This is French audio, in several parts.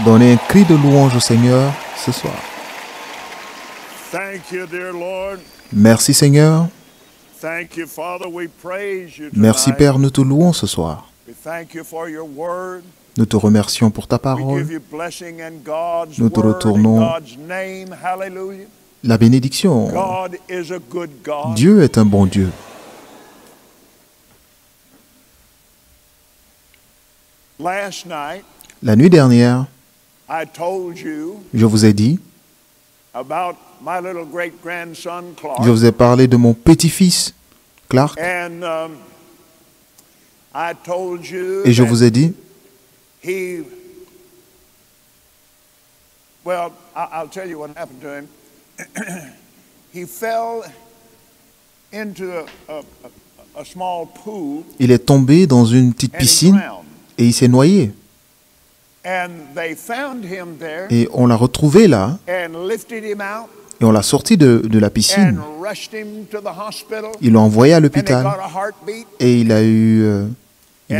Donnez un cri de louange au Seigneur ce soir. Merci Seigneur. Merci Père, nous te louons ce soir. Nous te remercions pour ta parole. Nous te retournons la bénédiction. Dieu est un bon Dieu. La nuit dernière, je vous ai dit, je vous ai parlé de mon petit-fils, Clark, et je vous ai dit, I'll tell you what happened to him. He fell into a small pool. Il est tombé dans une petite piscine et il s'est noyé. Et on l'a retrouvé là. Et on l'a sorti de la piscine. Ils l'ont envoyé à l'hôpital. Et il a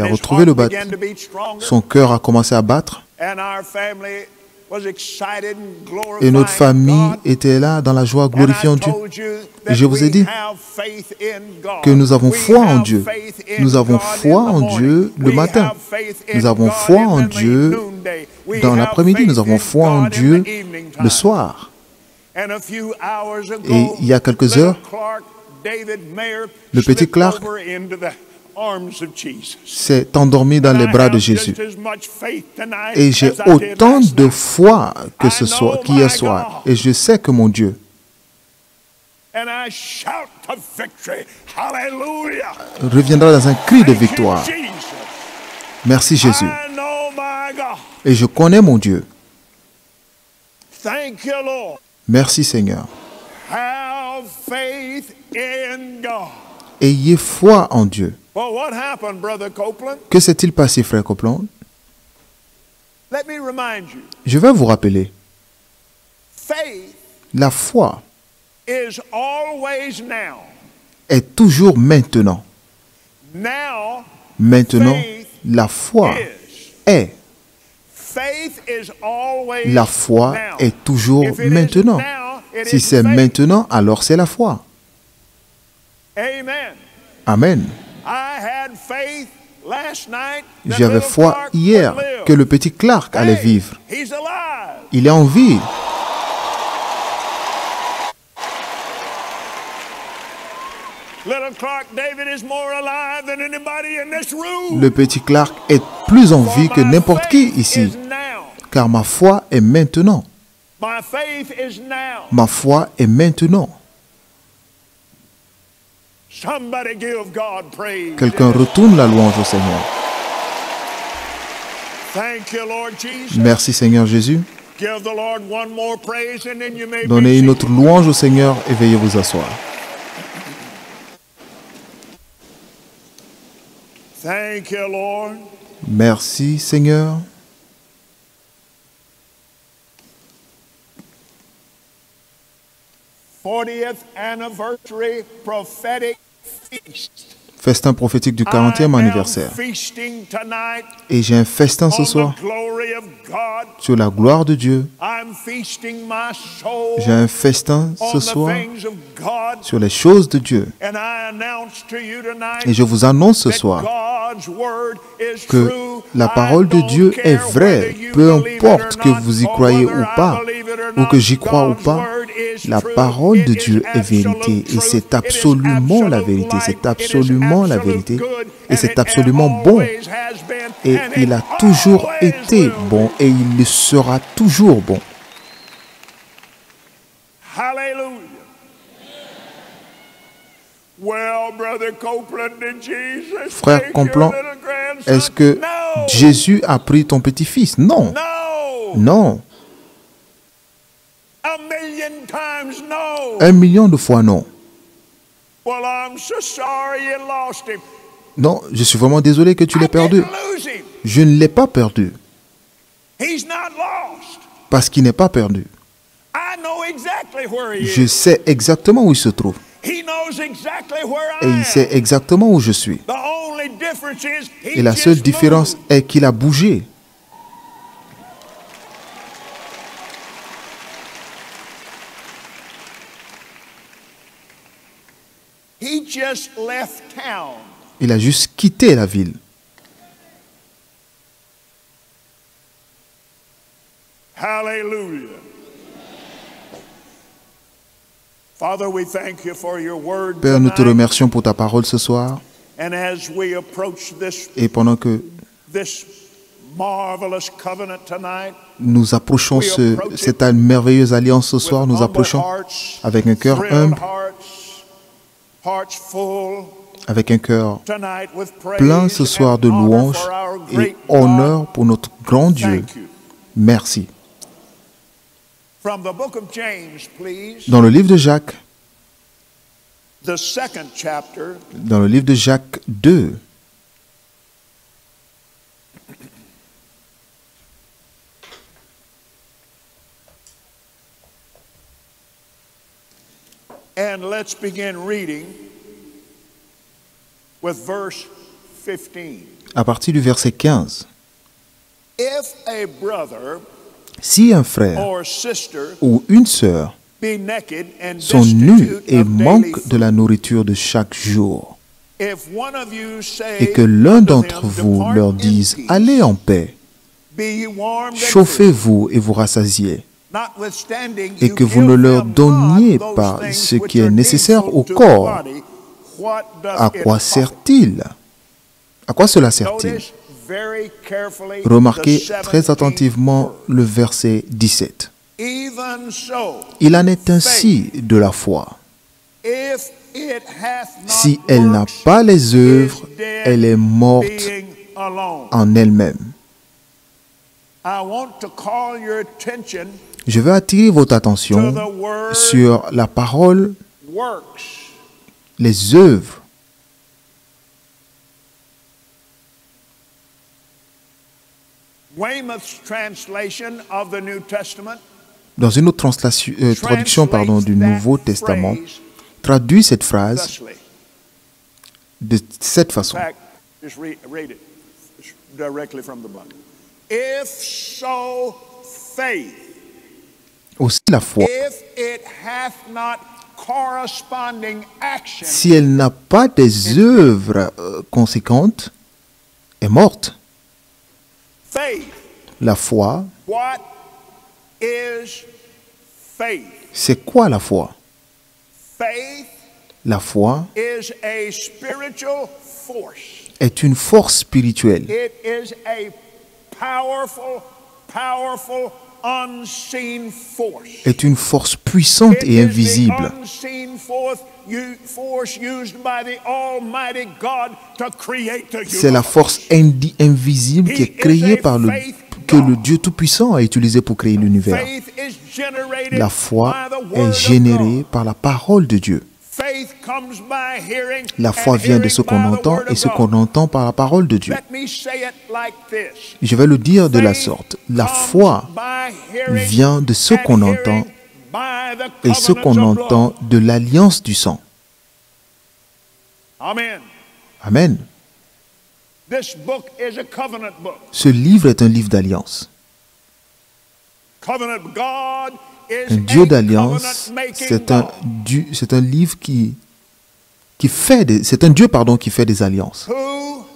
retrouvé le battre. Son cœur a commencé à battre. Et notre famille était là dans la joie, glorifiant Dieu. Et je vous ai dit que nous avons foi en Dieu. Nous avons foi en Dieu le matin. Nous avons foi en Dieu dans l'après-midi. Nous avons foi en Dieu le soir. Et il y a quelques heures, le petit Clark s'est endormi dans les bras de Jésus. Et j'ai autant de foi que ce soir, qu'hier soir. Et je sais que mon Dieu reviendra dans un cri de victoire. Merci Jésus. Et je connais mon Dieu. Merci Seigneur. Ayez foi en Dieu. Que s'est-il passé, frère Copeland? Je vais vous rappeler. La foi est toujours maintenant. Maintenant, la foi est. La foi est toujours maintenant. Si c'est maintenant, alors c'est la foi. Amen. J'avais foi hier que le petit Clark allait vivre. Il est en vie. Le petit Clark est plus en vie que n'importe qui ici, car ma foi est maintenant. Ma foi est maintenant. Quelqu'un retourne la louange au Seigneur. Merci Seigneur Jésus. Donnez une autre louange au Seigneur et veuillez vous asseoir. Merci Seigneur. Festin prophétique du 40e anniversaire. Et j'ai un festin ce soir sur la gloire de Dieu. J'ai un festin ce soir sur les choses de Dieu. Et je vous annonce ce soir que la parole de Dieu est vraie, peu importe que vous y croyez ou pas, ou que j'y crois ou pas. La parole de Dieu est vérité et c'est absolument la vérité, c'est absolument la vérité et c'est absolument bon. Et il a toujours été bon et il le sera toujours bon. Frère Copeland, est-ce que Jésus a pris ton petit-fils? Non. Non. 1 million de fois non. Non, je suis vraiment désolé que tu l'aies perdu. Je ne l'ai pas perdu. Parce qu'il n'est pas perdu. Je sais exactement où il se trouve. Et il sait exactement où je suis. Et la seule différence est qu'il a bougé. Il a juste quitté la ville. Hallelujah. Father, we thank you for your word Père, nous te tonight. remercions pour ta parole ce soir. And as we approach Et pendant que this marvelous covenant tonight, nous approchons cette merveilleuse alliance ce soir, nous approchons avec un cœur humble, avec un cœur plein ce soir de louanges et honneur pour notre grand Dieu. Merci. Dans le livre de Jacques, dans le livre de Jacques 2, and let's begin reading with verse 15. À partir du verset 15. If a brother Si un frère or sister ou une sœur be naked and sont nus destitute et of daily manquent de food, la nourriture de chaque jour, if one of you say et que l'un unto d'entre them, vous "Depart leur in dise peace, « Allez en paix, be ye warmed and chauffez-vous et vous rassasiez », notwithstanding et you que vous give ne leur them donniez not pas those ce things qui which est are nécessaire needful au to the corps, body, what doth à it quoi profit?" sert-il? À quoi cela sert-il? Notice very carefully Remarquez the très 17th attentivement verse. le verset 17. Even so, Il en est ainsi de la foi. if it hath not Si elle n'a works, pas les œuvres, is dead, elle est morte being alone. en elle-même. I want to call your attention Je veux attirer votre to attention the word sur la parole, works. les œuvres. Weymouth's translation of the New Testament Dans une autre traduction du Nouveau Testament, traduit cette phrase thusly. de cette façon. In fact, just read it directly from the book. If so, faith, Aussi la foi, if it hath not corresponding action, si elle n'a pas des œuvres conséquentes, est morte. faith. La foi, What is faith? c'est quoi la foi? Faith La foi is a spiritual force. est une force spirituelle. It is a powerful, powerful, unseen force. Est une force puissante It et is invisible. the unseen force used by the Almighty God to create the C'est la universe. force invisible qui est créée par que le Dieu Tout-Puissant a utilisé pour créer l'univers. Faith is generated La foi by the est word of générée God. par la parole de Dieu. Faith comes by hearing, La foi and vient de hearing ce qu'on by the entend word et of ce God. qu'on entend par la parole de Dieu. Let me say it like this. Je vais le dire de la Faith sorte. La comes foi by hearing, vient de ce and qu'on hearing entend by the et ce qu'on covenants of blood. entend de l'alliance du sang. Amen. Amen. This book is a covenant book. Ce livre est un livre d'alliance. Covenant God is Un Dieu a d'alliance, covenant-making c'est un God. livre c'est un Dieu qui fait des alliances. Who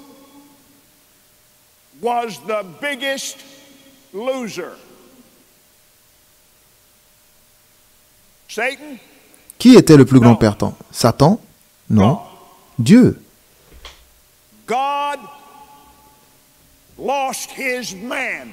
was the biggest loser? Satan? Qui était le plus grand Non. perdant? Satan? Non. God. Dieu. God lost his man.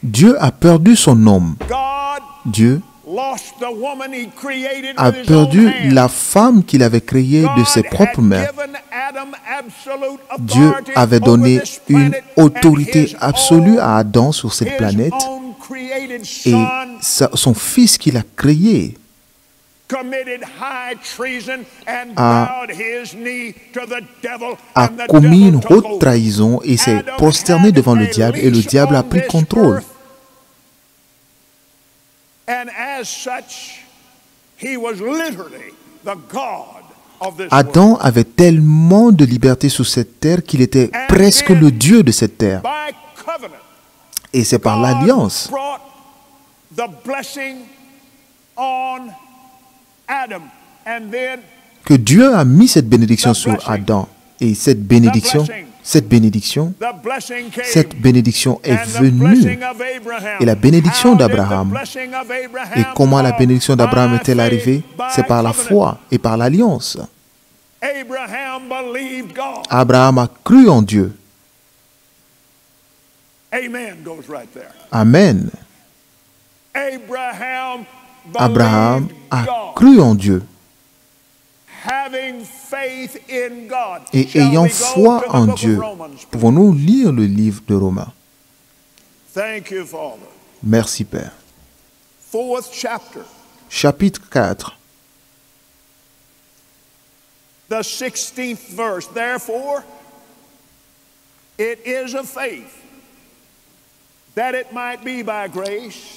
Dieu a perdu son homme. God Dieu lost the woman he created a with his perdu own hands. la femme qu'il avait créée de God ses propres had mains. given Adam absolute Dieu authority avait over donné this une planet, autorité and his absolue own- à Adam sur cette his planète own created et son son fils qu'il a créé committed high treason and a- bowed his knee to the devil, a and the commis une devil took haute over. trahison et s'est Adam prosterné had devant le a diable et le lease diable a on pris this contrôle. earth. And as such, he was literally the God Adam avait tellement de liberté sur cette terre qu'il était presque le Dieu de cette terre. Et c'est par l'alliance que Dieu a mis cette bénédiction sur Adam. Et cette bénédiction est venue. Et la bénédiction d'Abraham. Et comment la bénédiction d'Abraham est-elle arrivée? C'est par la foi et par l'alliance. Abraham a cru en Dieu. Amen. Abraham a cru en Dieu. Et ayant foi en Dieu, pouvons-nous lire le livre de Romains? Merci, Père. Chapitre 4. The 16th verse. Therefore, it is of faith, that it might be by grace,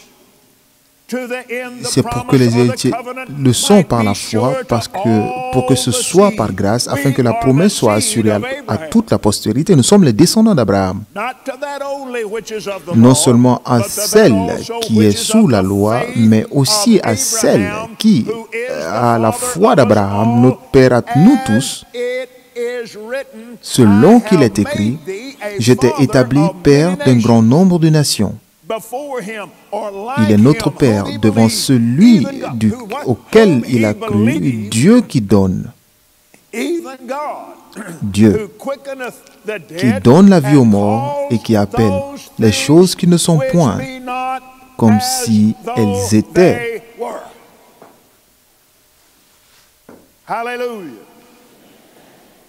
to the end c'est the pour que les promise of the héritiers covenant le sont might par be la foi, sure parce to que pour que ce all the soit seed. par grâce, afin We que la are promesse the soit seed assurée of à Abraham. toute la postérité. Nous sommes les descendants d'Abraham, Not to that only which is of the non law, seulement à but to that celle also qui which est is sous of la the loi, faith mais aussi of à celle Abraham, qui who is the a la father foi of us d'Abraham, all, notre Père à nous as tous. it is written, Selon I qu'il have est écrit, made thee a je t'ai father établi of Père many d'un nations. grand nombre de nations. Before him, or Il like est notre him, Père whom he devant believed, celui even God, auquel whom il a he cru, believed, Dieu qui donne, even God, Dieu who quickeneth the qui dead, donne la vie aux and morts et qui calls appelle those les things choses qui ne sont which point be not comme as si though elles étaient. they were. Hallelujah.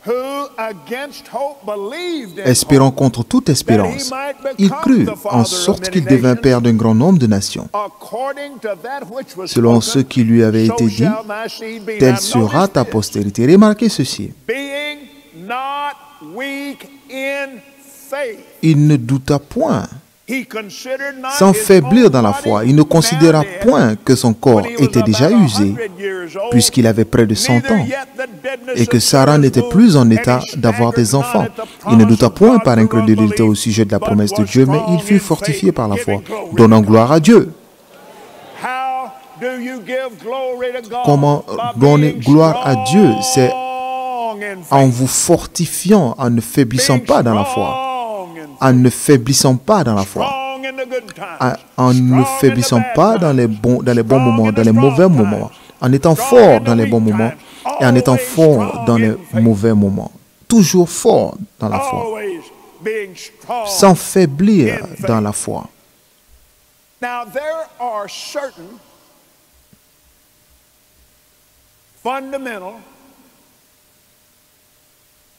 Who against hope believed in Espérant hope, contre toute espérance, that he might il become crut the father en of sorte many qu'il devint nations, père d'un grand nombre de nations. according to that which was Selon spoken, ce qui lui avait so été dit, shall thy seed be. telle Now sera notice ta this. postérité. Remarquez ceci. Being not weak in faith, Il ne douta point, he considered not sans his faiblir own dans la body foi. Il ne considéra now dead, point que son corps when he was était déjà about usé, 100 years old, puisqu'il avait près de 100 neither ans, yet the deadness et que of Sarah Sarah's n'était womb, plus en and he état d'avoir staggered des not enfants. at the Il ne promise douta of point God par through incrédulité au unbelief, sujet de la but promesse de was Dieu, mais il strong fut in fortifié faith, par la foi, giving glory donnant to gloire à Dieu. How do you give glory to God? Comment By donner being gloire à Dieu? C'est strong in faith. en vous fortifiant, en ne faiblissant Being pas dans la foi, strong in en ne faiblissant pas dans la foi, strong in the good times, en ne strong faiblissant in the bad pas dans times, les bons strong moments, in dans the les mauvais strong moments, times, en étant strong fort in dans the les bons weak moments times, et en étant always fort strong dans les in faith, mauvais moments. Toujours fort dans la foi, always being strong. sans faiblir in faith. dans la foi. Now there are certain fundamental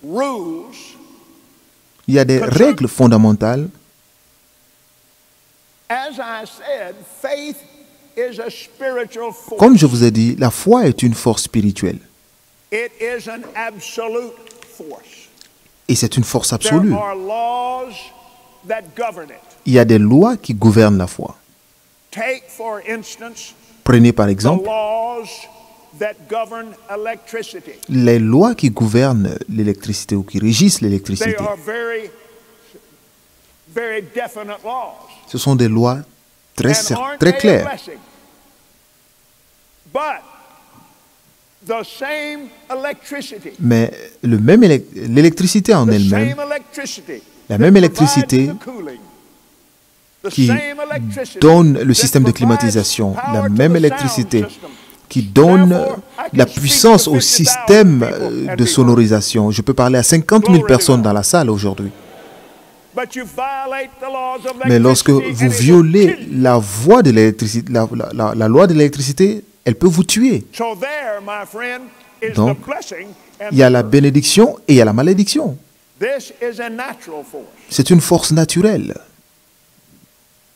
rules. Il y a des règles fondamentales. As I said, faith is a spiritual force. Comme je vous ai dit, la foi est une force spirituelle. It is an absolute force. Et c'est une force There absolue. are laws that govern it. Il y a des lois qui gouvernent la foi. Take, for instance, Prenez par the exemple laws that govern electricity. les lois qui gouvernent l'électricité ou qui régissent They l'électricité. are very, very definite laws. Ce sont des lois très, And aren't très they a claires. blessing? But the same electricity, Mais l'électricité en the elle-même, same electricity la that même provides électricité the cooling, the qui same electricity donne le that système de provides climatisation, power la to même the électricité sound system. qui donne Therefore, I la can speak puissance to au 50,000 système people and de be sonorisation. Je peux parler à 50 000 Glory to personnes God. dans la salle aujourd'hui. But you violate the laws of Mais lorsque electricity vous and it will violez kill you. la voie de l'électricité, la loi de l'électricité, elle peut vous tuer. So there, my friend, is Donc, the blessing and il y a the la curse. bénédiction et il y a la malédiction. This is a natural force. C'est une force naturelle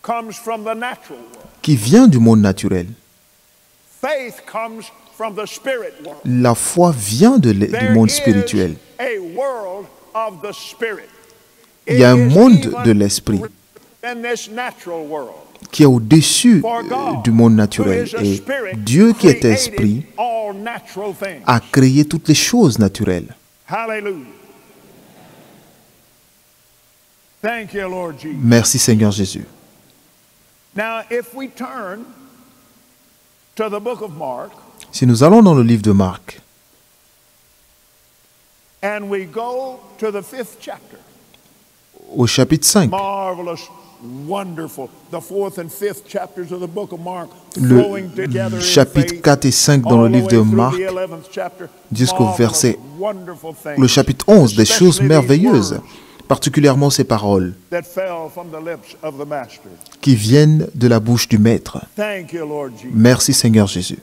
Comes from the natural world. qui vient du monde naturel. Faith comes from the spirit world. La foi vient du There monde is spirituel. a world of the spirit. Il y a un It is monde even de l'esprit. qui est au-dessus du monde naturel. Et Dieu qui est esprit a créé toutes les choses naturelles. Merci Seigneur Jésus. Si nous allons dans le livre de Marc, au chapitre 5, le chapitre 4 et 5 dans le livre de Marc, jusqu'au verset, le chapitre 11, des choses merveilleuses, particulièrement ces paroles qui viennent de la bouche du Maître. Merci Seigneur Jésus.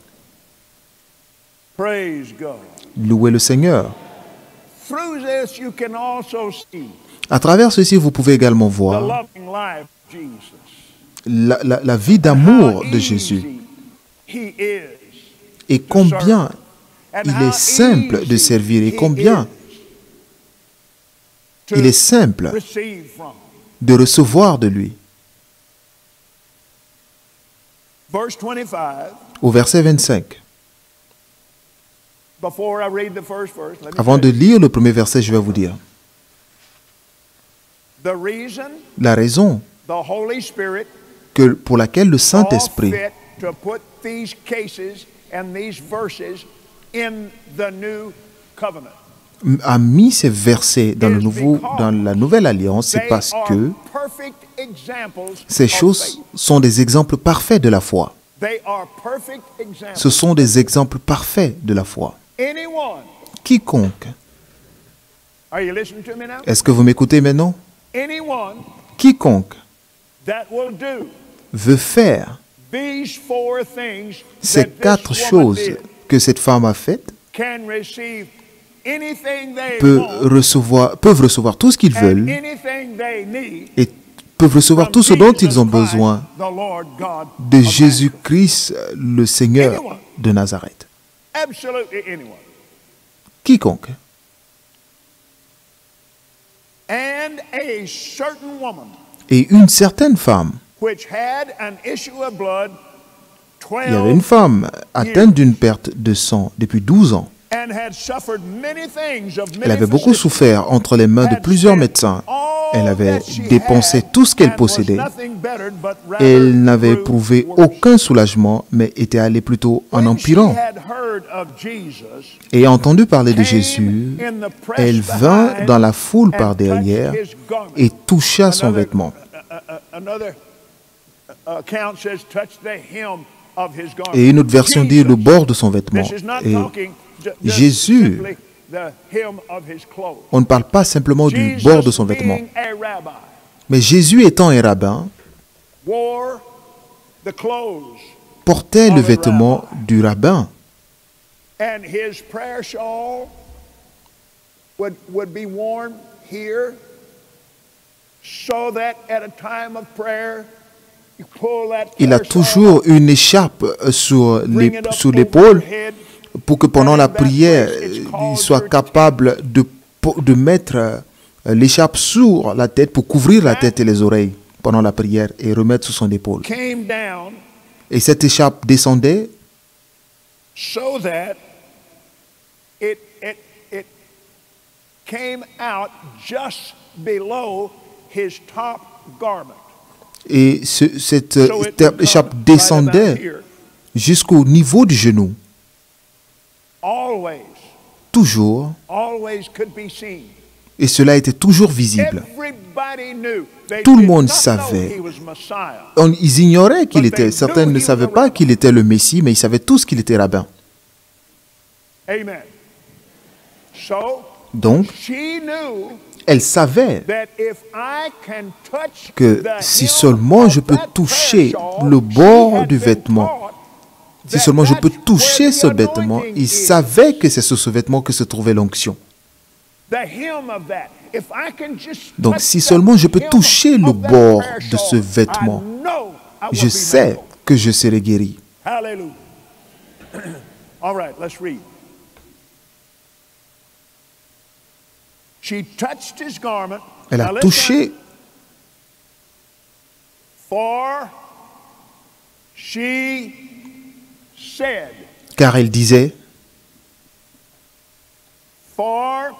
Louez le Seigneur. À travers ceci, vous pouvez également voir la vie d'amour de Jésus et combien il est simple de servir et combien il est simple de recevoir de lui. Au verset 25. Avant de lire le premier verset, je vais vous dire. La raison pour laquelle le Saint-Esprit a mis ces versets dans la Nouvelle Alliance, c'est parce que ces choses sont des exemples parfaits de la foi. Ce sont des exemples parfaits de la foi. Quiconque, est-ce que vous m'écoutez maintenant? Quiconque veut faire ces 4 choses que cette femme a faites peuvent recevoir tout ce qu'ils veulent et peuvent recevoir tout ce dont ils ont besoin de Jésus-Christ, le Seigneur de Nazareth. Quiconque. Et une certaine femme, il y avait une femme atteinte d'une perte de sang depuis 12 ans. Elle avait beaucoup souffert entre les mains de plusieurs médecins. Elle avait dépensé tout ce qu'elle possédait. Elle n'avait éprouvé aucun soulagement, mais était allée plutôt en empirant. Ayant entendu parler de Jésus, elle vint dans la foule par derrière et toucha son vêtement. Et une autre version dit le bord de son vêtement. Et Jésus, on ne parle pas simplement du bord de son vêtement. Mais Jésus étant un rabbin, portait le vêtement du rabbin. Il a toujours une écharpe sur l'épaule pour que pendant la prière, il soit capable de mettre l'écharpe sur la tête pour couvrir la tête et les oreilles pendant la prière et remettre sur son épaule. Et cette écharpe descendait et cette écharpe descendait jusqu'au niveau du genou. Toujours. Et cela était toujours visible. Tout le monde savait. Ils ignoraient qu'il était. Certains ne savaient pas qu'il était le Messie, mais ils savaient tous qu'il était rabbin. Donc, elle savait que si seulement je peux toucher le bord du vêtement, si seulement je peux toucher ce vêtement, il savait que c'est sur ce vêtement que se trouvait l'onction. Donc, si seulement je peux toucher le bord de ce vêtement, je sais que je serai guéri. Hallelujah. All right, let's read. Elle a touché For she said. Car elle disait. For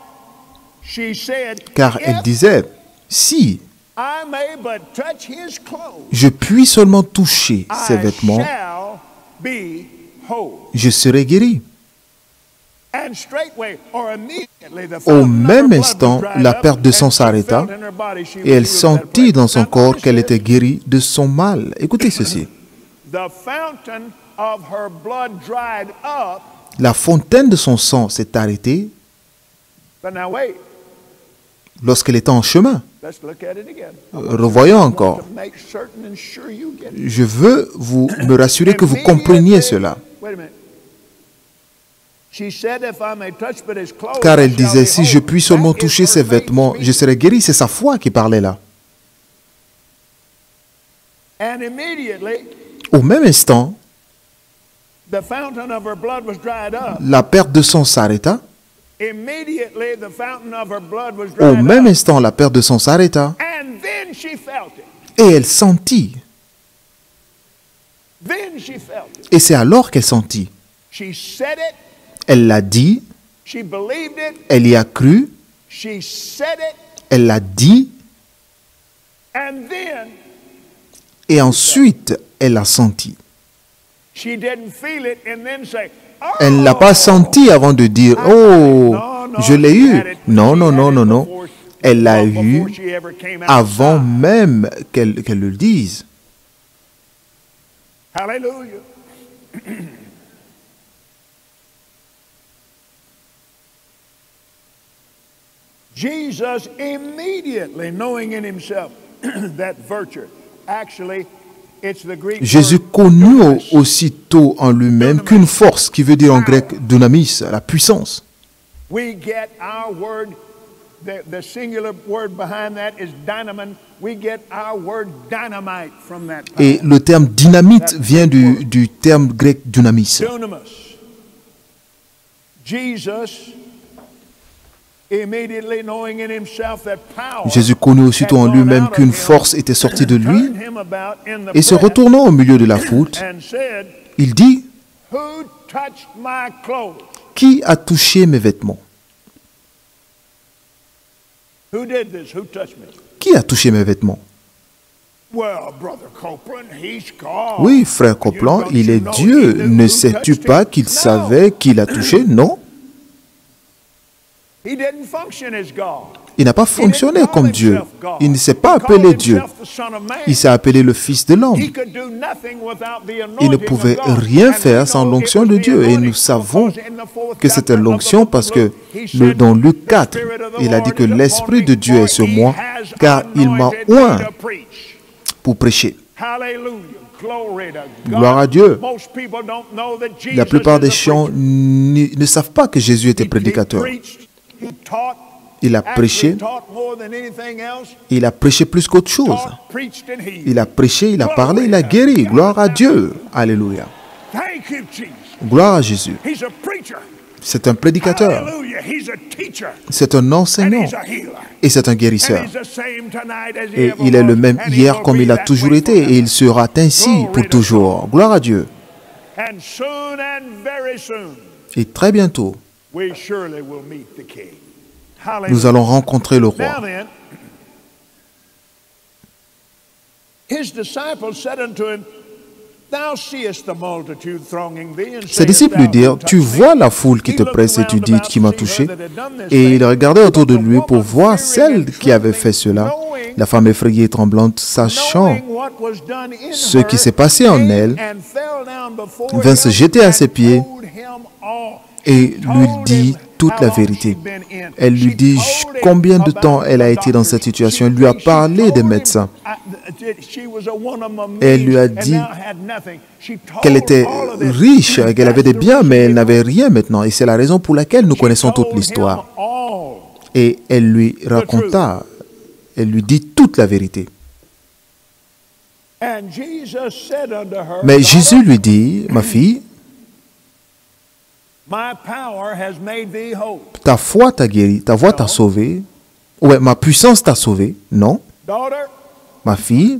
she said. Car elle disait, si I may but touch his clothes, je puis seulement toucher ses vêtements, I shall be whole. Je serai guéri. And straightway, or immediately, the Au fountain of même her blood instant, was dried la up, perte de sang and she s'arrêta felt in her body she et elle was healed of that sentit dans plague. son Now, corps notice qu'elle this. était guérie de son mal. Écoutez ceci. The fountain of her blood dried up. La fontaine de son sang s'est arrêtée But now wait, lorsqu'elle était en chemin. let's look at it again. Revoyons encore. To make certain and sure you get it. Je veux me rassurer que vous compreniez cela. Wait a minute. She said, if I may touch but his clothes, Car elle I shall disait, be si je whole. puis seulement That is toucher her ses faith vêtements, je speaking. serai guéri. C'est sa foi qui parlait là. And immediately, Au même instant, the fountain of her blood was dried up. la perte de sang s'arrêta. Immediately, the fountain of her blood was Au dried même up. instant, la perte de sang s'arrêta. And then she felt it. Et elle sentit. Then she felt it. Et c'est alors qu'elle sentit. She said it. Elle l'a dit. She believed it. Elle y a cru. She said it. Elle l'a dit. And then Et ensuite, elle l'a senti. she didn't feel it and then say, oh. Elle ne l'a pas senti avant de dire, oh, je l'ai eu. Non, non, non, non, non. Elle l'a eu avant même qu'elle le dise. Hallelujah. Jesus immediately knowing in himself that virtue, actually, it's the Greek Jésus word connut dunamis. aussitôt en lui-même qu'une force qui veut dire en grec dunamis, la puissance. We get our word, the singular word behind that is dynamon. We get our word dynamite from that. Et le terme dynamite vient du terme grec dunamis. Dunamis. Jesus, immediately knowing in himself that power Jésus connut aussitôt en lui-même qu'une force était sortie de lui, turned him about in the et se press retournant au milieu de la foule, and said, il dit, who touched my clothes? qui a touché mes vêtements? Who did this? Who touched me? Qui a touché mes vêtements? Well, Brother Copeland, he's God. Oui, frère Copeland, il est Dieu. Ne sais-tu pas qu'il savait qui l'a touché? Non. He didn't function as God. Il n'a pas fonctionné comme Dieu. Il ne s'est pas appelé Dieu. Il s'est appelé le Fils de l'homme. Il ne pouvait rien faire sans l'onction de Dieu. Et nous savons que c'était l'onction parce que dans Luc 4, il a dit que l'Esprit de Dieu est sur moi, car il m'a oint pour prêcher. Gloire à Dieu. La plupart des gens ne savent pas que Jésus était prédicateur. Il a prêché. Il a prêché plus qu'autre chose. Il a prêché, il a parlé, il a guéri. Gloire à Dieu. Alléluia. Gloire à Jésus. C'est un prédicateur. C'est un enseignant. Et c'est un guérisseur. Et il est le même hier comme il a toujours été. Et il sera ainsi pour toujours. Gloire à Dieu. Et très bientôt, nous allons rencontrer le roi. Ses disciples lui dirent, tu vois la foule qui te presse et tu dis qui m'a touché. Et il regardait autour de lui pour voir celle qui avait fait cela. La femme effrayée et tremblante, sachant ce qui s'est passé en elle, vint se jeter à ses pieds et lui dit toute la vérité. Elle lui dit combien de temps elle a été dans cette situation. Elle lui a parlé des médecins. Elle lui a dit qu'elle était riche, qu'elle avait des biens, mais elle n'avait rien maintenant. Et c'est la raison pour laquelle nous connaissons toute l'histoire. Et elle lui raconta, elle lui dit toute la vérité. Mais Jésus lui dit, ma fille, ta foi t'a guéri, ta voix t'a sauvé. Ouais, ma puissance t'a sauvé. Non. Ma fille,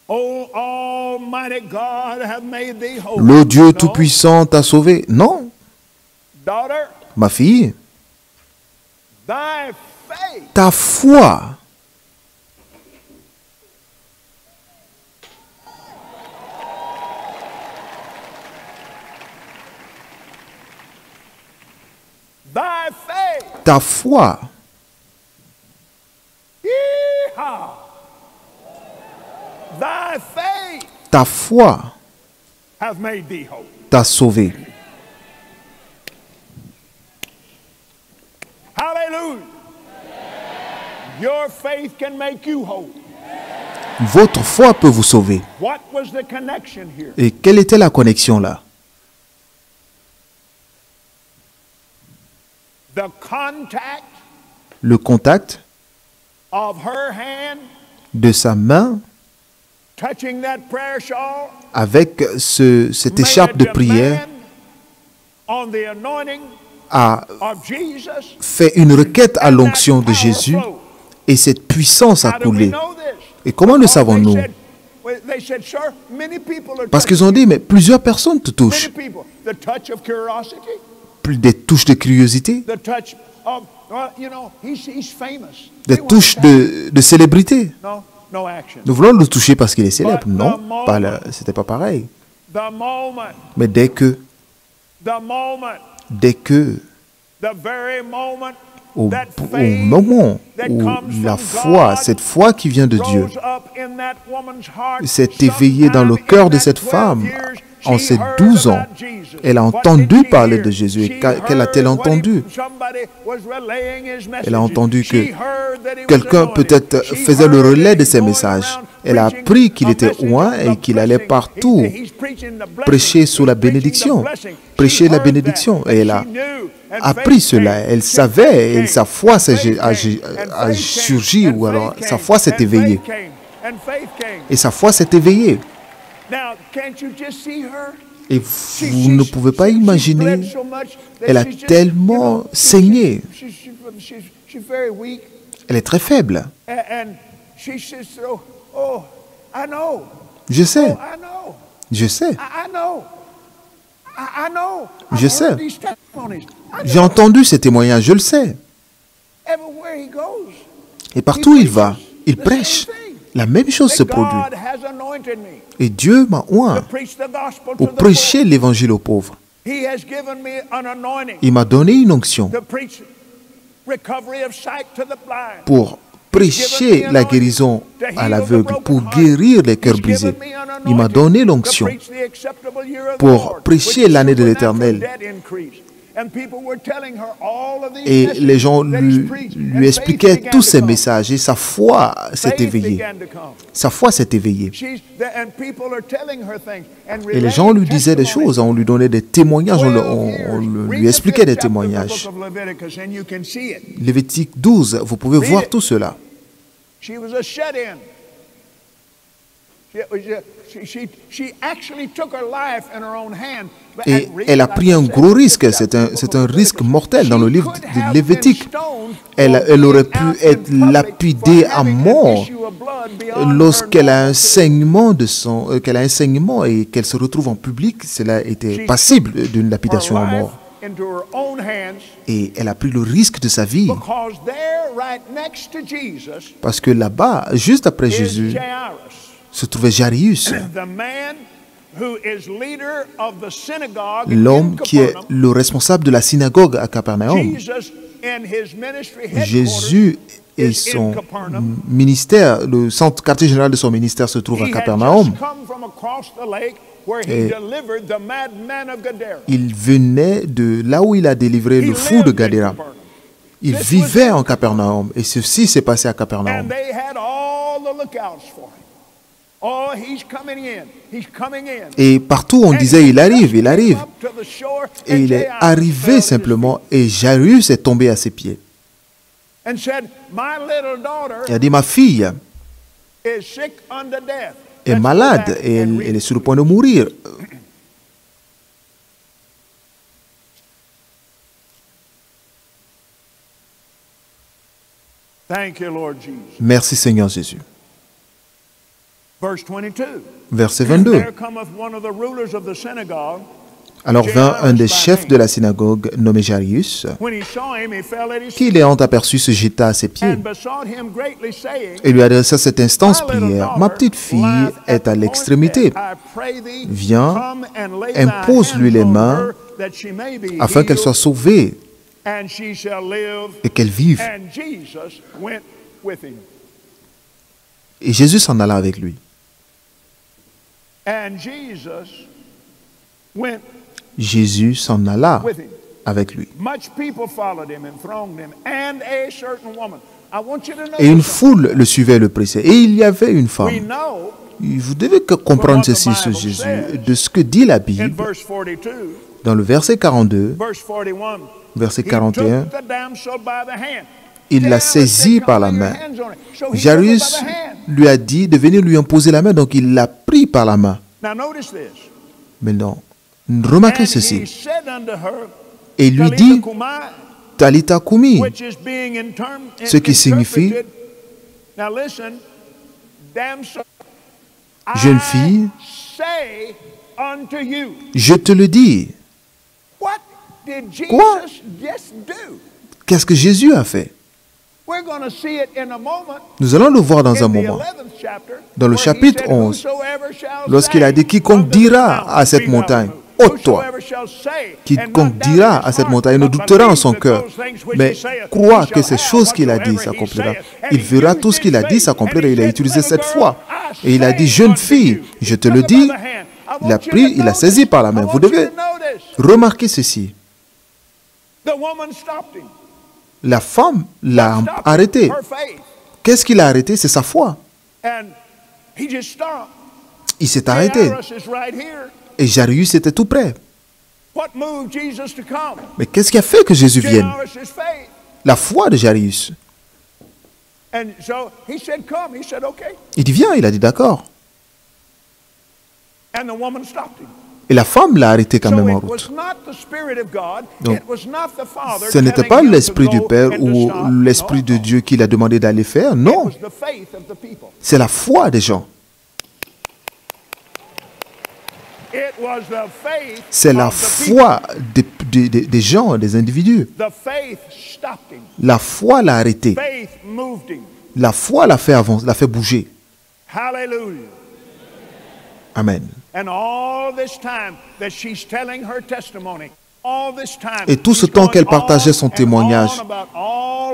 Le Dieu Tout-Puissant t'a sauvé. Non. Ma fille, ta foi ta foi ta foi t'a sauvé. Hallelujah. Your faith can make you whole. Votre foi peut vous sauver. What was the connection here? Et quelle était la connexion là? The contact Le contact of her hand de sa main touching that prayer shawl avec cette écharpe de prière on the anointing a of Jesus. fait une requête à l'onction de Jésus et cette puissance a coulé. Et comment le savons-nous? Parce qu'ils ont dit, mais plusieurs personnes te touchent. Plus des touches de curiosité, des touches de célébrité. Nous voulons le toucher parce qu'il est célèbre. Non, c'était pas pareil. Mais dès que au moment où la foi, cette foi qui vient de Dieu, s'est éveillée dans le cœur de cette femme, en ses 12 ans, elle a entendu parler de Jésus. Et quelle a-t-elle entendu? Elle a entendu que quelqu'un peut-être faisait le relais de ses messages. Elle a appris qu'il était loin et qu'il allait partout prêcher sous la bénédiction. Prêcher la bénédiction. Et elle a appris cela. Elle savait, et sa foi a surgi, ou alors sa foi s'est éveillée. Et sa foi s'est éveillée. Et vous ne pouvez pas imaginer, elle a tellement saigné. Elle est très faible. Je sais. Je sais. Je sais. J'ai entendu ces témoignages, je le sais. Et partout où il va, il prêche. La même chose se produit. Et Dieu m'a oint pour prêcher l'évangile aux pauvres. Il m'a donné une onction pour prêcher la guérison à l'aveugle, pour guérir les cœurs brisés. Il m'a donné l'onction pour prêcher l'année de l'Éternel. Et les gens lui expliquaient tous ces messages et sa foi s'est éveillée. Sa foi s'est éveillée. Et les gens lui disaient des choses, on lui donnait des témoignages, on lui expliquait des témoignages. Lévitique 12, vous pouvez voir tout cela. Et elle a pris un gros risque, c'est un risque mortel dans le livre de Lévitique. Elle aurait pu être lapidée à mort lorsqu'elle a un saignement et qu'elle se retrouve en public, cela était passible d'une lapidation à mort. Et elle a pris le risque de sa vie parce que là-bas, juste après Jésus, se trouvait Jairus, l'homme qui est le responsable de la synagogue à Capernaum. Jésus et son ministère, le centre quartier général de son ministère se trouve à Capernaum. Et il venait de là où il a délivré le fou de Gadara. Il vivait en Capernaum et ceci s'est passé à Capernaum. Et partout on disait il arrive. Et il est arrivé simplement et Jairus est tombé à ses pieds. Il a dit ma fille est malade et elle est sur le point de mourir. Merci Seigneur Jésus. Verset 22. Alors vint un des chefs de la synagogue, nommé Jairus, qui, l'ayant aperçu, se jeta à ses pieds et lui adressa cette instance prière. Ma petite fille est à l'extrémité. Viens, impose-lui les mains afin qu'elle soit sauvée et qu'elle vive. Et Jésus s'en alla avec lui. Jésus s'en alla avec lui. Et une foule le suivait et le pressait. Et il y avait une femme. Vous devez comprendre ceci sur Jésus, de ce que dit la Bible. Dans le verset 42, verset 41, il l'a saisie par la main. Jairus lui a dit de venir lui imposer la main, donc il l'a pris par la main. Maintenant, remarquez ceci. Et il lui dit, Talitha Kumi, ce qui signifie, jeune fille, je te le dis. Quoi? Qu'est-ce que Jésus a fait? Nous allons le voir dans un moment. Dans le chapitre 11, lorsqu'il a dit, quiconque dira à cette montagne, ôte-toi. Quiconque dira à cette montagne ne doutera en son cœur, mais croit que ces choses qu'il a dit s'accomplira. Il verra tout ce qu'il a dit s'accomplir et il a utilisé cette foi. Et il a dit, jeune fille, je te le dis, il a pris, il a saisi par la main. Vous devez remarquer ceci. La femme l'a arrêté. Qu'est-ce qu'il a arrêté? C'est sa foi. Il s'est arrêté. Et Jairus était tout près. Mais qu'est-ce qui a fait que Jésus vienne? La foi de Jairus. Il dit, viens, il a dit d'accord. Et la femme l'a arrêté quand même en route. Donc, ce n'était pas l'Esprit du Père ou l'Esprit de Dieu qui l'a demandé d'aller faire, non. C'est la foi des gens. C'est la foi des gens, des individus. La foi l'a arrêté. La foi l'a fait avancer, l'a fait bouger. Amen. Et tout ce temps qu'elle partageait son témoignage,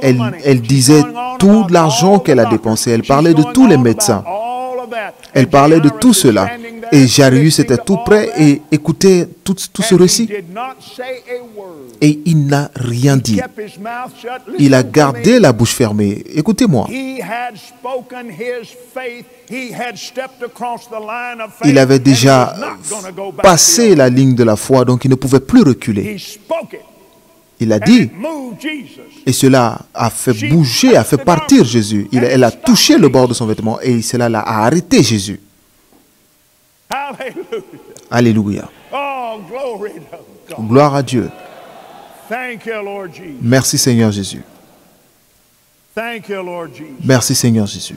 elle disait tout l'argent qu'elle a dépensé. Elle parlait de tous les médecins. Elle parlait de tout cela. Et Jairus était tout près et écoutait tout ce récit. Et il n'a rien dit. Il a gardé la bouche fermée. Écoutez-moi. Il avait déjà passé la ligne de la foi, donc il ne pouvait plus reculer. Il a dit, et cela a fait bouger, a fait partir Jésus. Elle a touché le bord de son vêtement et cela l'a arrêté Jésus. Alléluia. Gloire à Dieu. Merci Seigneur Jésus. Merci Seigneur Jésus.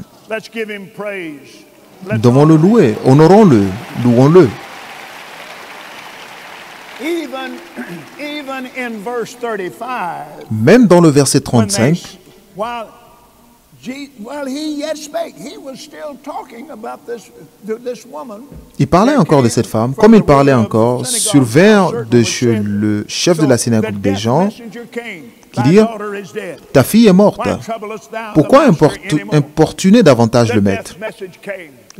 Nous devons le louer, honorons-le, louons-le. Même dans le verset 35, il parlait encore de cette femme, comme il parlait encore, survint le chef de la synagogue des gens qui dirent, ta fille est morte. Pourquoi importuner davantage le maître?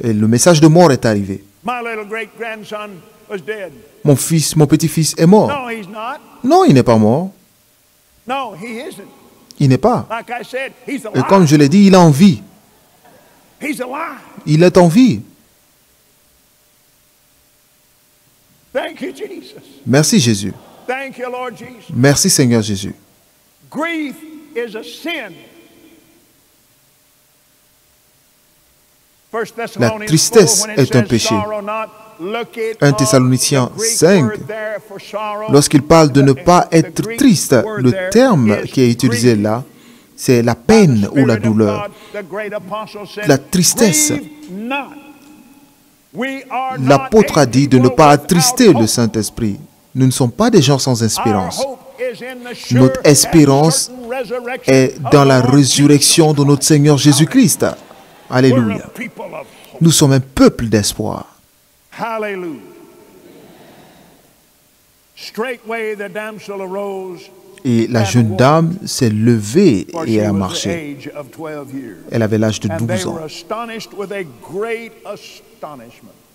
Et le message de mort est arrivé. Mon petit-fils est mort. Non, il n'est pas mort. Il n'est pas. Et comme je l'ai dit, il a envie. Il est en vie. Merci Jésus. Merci Seigneur Jésus. La tristesse est un péché. 1 Thessaloniciens 5, lorsqu'il parle de ne pas être triste, le terme qui est utilisé là, c'est la peine ou la douleur. La tristesse. L'apôtre a dit de ne pas attrister le Saint-Esprit. Nous ne sommes pas des gens sans espérance. Notre espérance est dans la résurrection de notre Seigneur Jésus-Christ. Alléluia. Nous sommes un peuple d'espoir. Hallelujah. Straightway the damsel arose. Et la jeune dame s'est levée et a marché. Elle avait l'âge de 12 ans.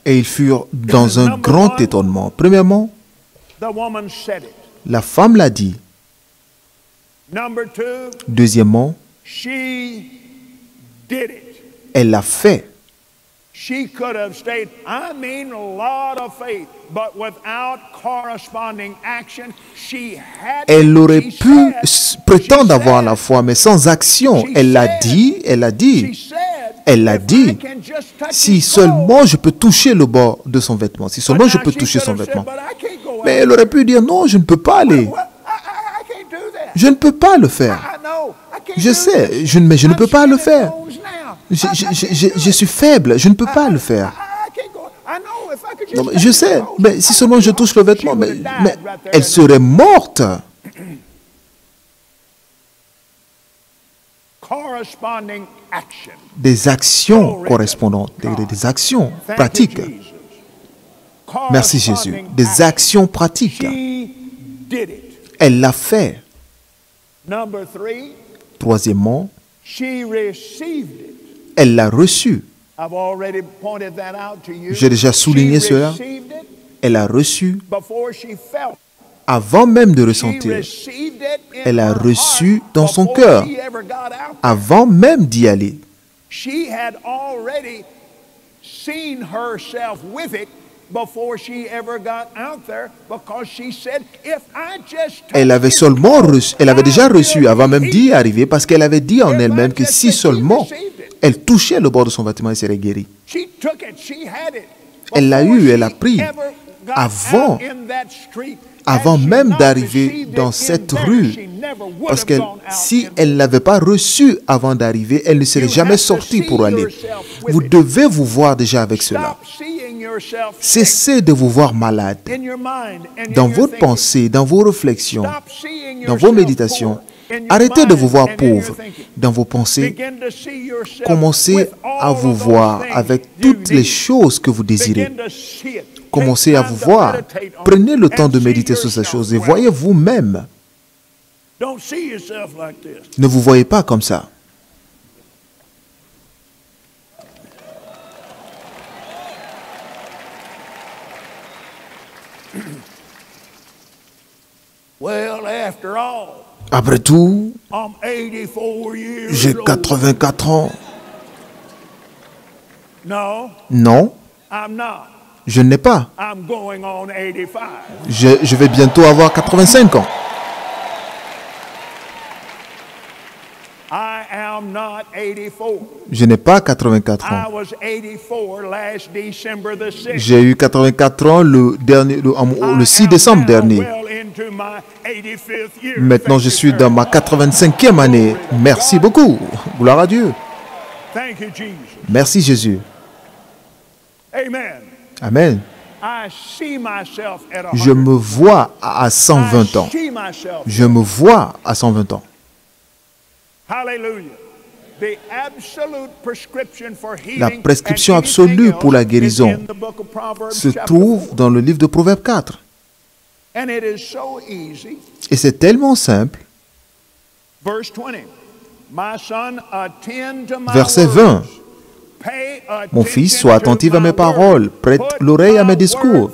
Et ils furent dans un grand étonnement. Premièrement, la femme l'a dit. Deuxièmement, elle l'a fait. She could have stayed, I mean, a lot of faith, but without corresponding action, she had. Elle aurait pu prétendre avoir la foi, mais sans action. Elle l'a dit, elle l'a dit. Elle l'a dit. Si seulement je peux toucher le bord de son vêtement, si seulement je peux toucher son vêtement. Mais elle aurait pu dire non, je ne peux pas aller. Je ne peux pas le faire. Je sais, mais je ne peux pas le faire. Je suis faible, je ne peux pas le faire. Non, je sais, mais si seulement je touche le vêtement, mais elle serait morte. Des actions correspondantes, des actions pratiques. Merci Jésus. Des actions pratiques. Elle l'a fait. Troisièmement, elle l'a reçu. J'ai déjà souligné cela. Elle a reçu avant même de ressentir. Elle a reçu dans son cœur avant même d'y aller. Elle avait déjà reçu avant même d'y arriver parce qu'elle avait dit en elle-même que si seulement elle touchait le bord de son vêtement, elle serait guérie. Elle l'a eu, elle l'a pris avant même d'arriver dans cette rue. Parce que si elle ne l'avait pas reçu avant d'arriver, elle ne serait jamais sortie pour aller. Vous devez vous voir déjà avec cela. Cessez de vous voir malade. Dans votre pensée, dans vos réflexions, dans vos méditations, arrêtez de vous voir pauvre. Dans vos pensées, commencez à vous voir avec toutes les choses que vous désirez. Commencez à vous voir. Prenez le temps de méditer sur ces choses et voyez vous-même. Ne vous voyez pas comme ça. Après tout, j'ai 84 ans. Non, je n'ai pas. Je vais bientôt avoir 85 ans. Je n'ai pas 84 ans. J'ai eu 84 ans le 6 décembre dernier. Maintenant, je suis dans ma 85e année. Merci beaucoup. Gloire à Dieu. Merci Jésus. Amen. Je me vois à 120 ans. Je me vois à 120 ans. La prescription absolue pour la guérison se trouve dans le livre de Proverbes 4. Et c'est tellement simple. Verset 20. Mon fils, sois attentif à mes paroles, prête l'oreille à mes discours.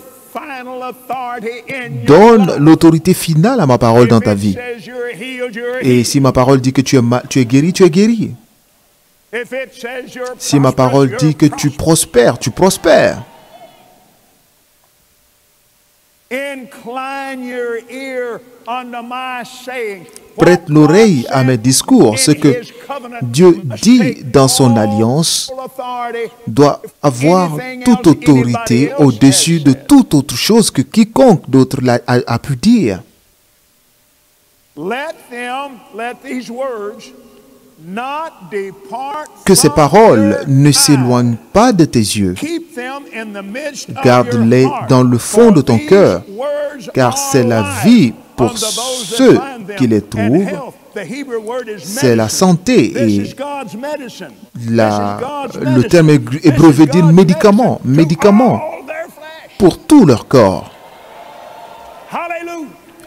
Donne l'autorité finale à ma parole dans ta vie. Et si ma parole dit que tu es guéri, tu es guéri. Si ma parole dit que tu prospères, tu prospères. Prête l'oreille à mes discours. Ce que Dieu dit dans son alliance doit avoir toute autorité au-dessus de toute autre chose que quiconque d'autre a pu dire. Que ces paroles ne s'éloignent pas de tes yeux. Garde-les dans le fond de ton cœur, car c'est la vie pour ceux qui les trouvent. C'est la santé et le terme hébreu veut dire médicament, médicament pour tout leur corps.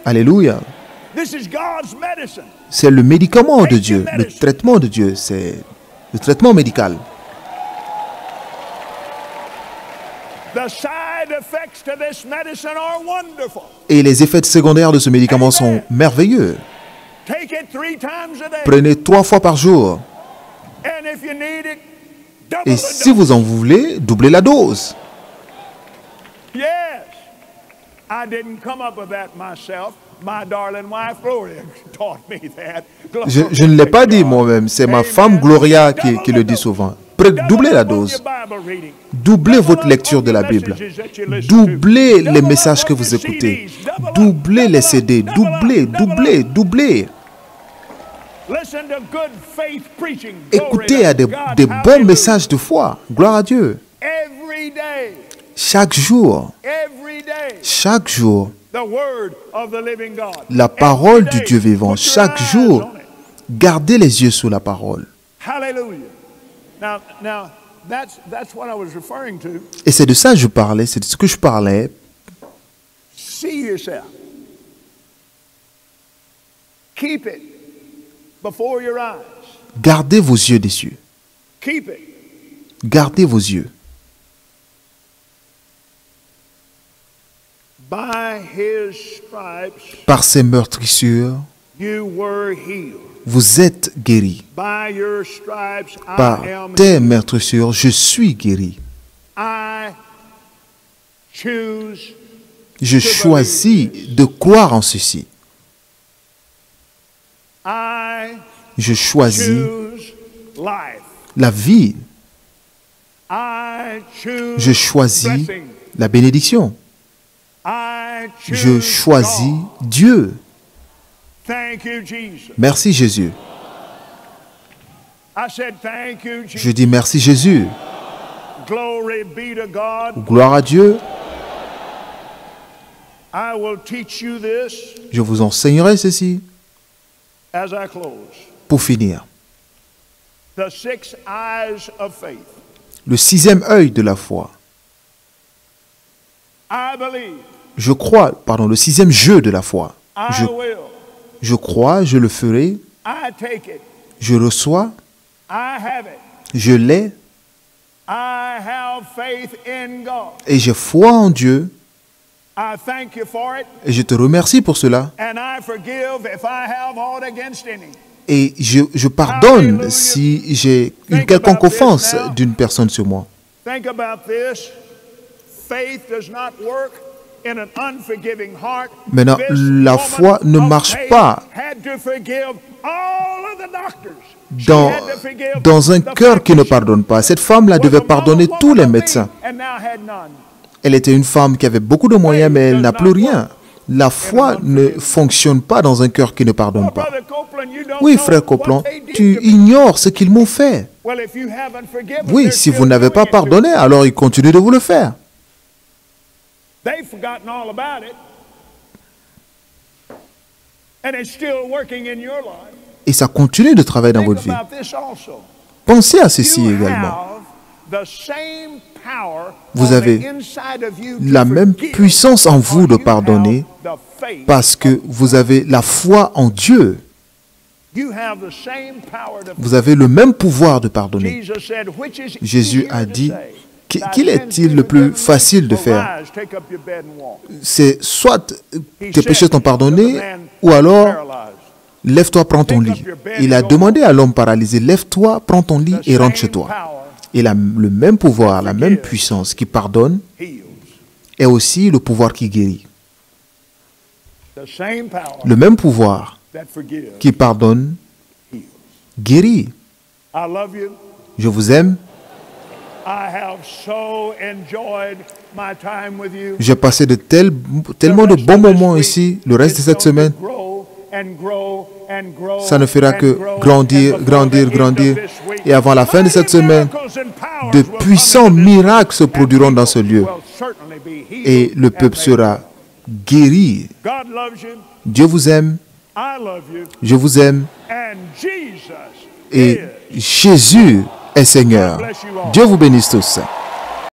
Alléluia. C'est le médicament de Dieu, le traitement de Dieu, c'est le traitement médical. Et les effets secondaires de ce médicament sont merveilleux. Prenez 3 fois par jour. Et si vous en voulez, doublez la dose. Je ne l'ai pas dit moi-même, c'est ma femme Gloria qui le dit souvent. Doublez la dose. Doublez votre lecture de la Bible. Doublez les messages que vous écoutez. Doublez les CD. Doublez. Écoutez à des bons messages de foi. Gloire à Dieu. Chaque jour, la parole du Dieu vivant. Chaque jour, gardez les yeux sur la parole. Et c'est de ça que je parlais, c'est de ce que je parlais. Gardez vos yeux dessus. Gardez vos yeux. Par ses meurtrissures, vous êtes guéris. Par tes meurtrissures, je suis guéri. Je choisis de croire en ceci. Je choisis la vie. Je choisis la bénédiction. Je choisis Dieu. Merci Jésus. Je dis merci Jésus. Gloire à Dieu. Je vous enseignerai ceci pour finir. Le 6e œil de la foi. Je crois, pardon, le 6e jeu de la foi. Je crois, je le ferai. Je reçois. Je l'ai. Et j'ai foi en Dieu. Et je te remercie pour cela. Et je pardonne si j'ai une quelconque offense d'une personne sur moi. Maintenant, la foi ne marche pas dans un cœur qui ne pardonne pas. Cette femme-là devait pardonner tous les médecins. Elle était une femme qui avait beaucoup de moyens, mais elle n'a plus rien. La foi ne fonctionne pas dans un cœur qui ne pardonne pas. Oui, frère Copeland, tu ignores ce qu'ils m'ont fait. Oui, si vous n'avez pas pardonné, alors ils continuent de vous le faire. Et ça continue de travailler dans votre vie. Pensez à ceci également. Vous avez la même puissance en vous de pardonner parce que vous avez la foi en Dieu. Vous avez le même pouvoir de pardonner. Jésus a dit, qu'il est-il le plus facile de faire? C'est soit tes péchés sont pardonnés ou alors lève-toi, prends ton lit. Il a demandé à l'homme paralysé, lève-toi, prends ton lit et rentre chez toi. Il a le même pouvoir, la même puissance qui pardonne et aussi le pouvoir qui guérit. Le même pouvoir qui pardonne, guérit. Je vous aime. J'ai passé tellement de bons moments ici le reste de cette semaine. ça ne fera que grandir, grandir, grandir. Et avant la fin de cette semaine, de puissants miracles se produiront dans ce lieu. Et le peuple sera guéri. Dieu vous aime. Je vous aime. Et Jésus est Seigneur. Dieu vous bénisse tous.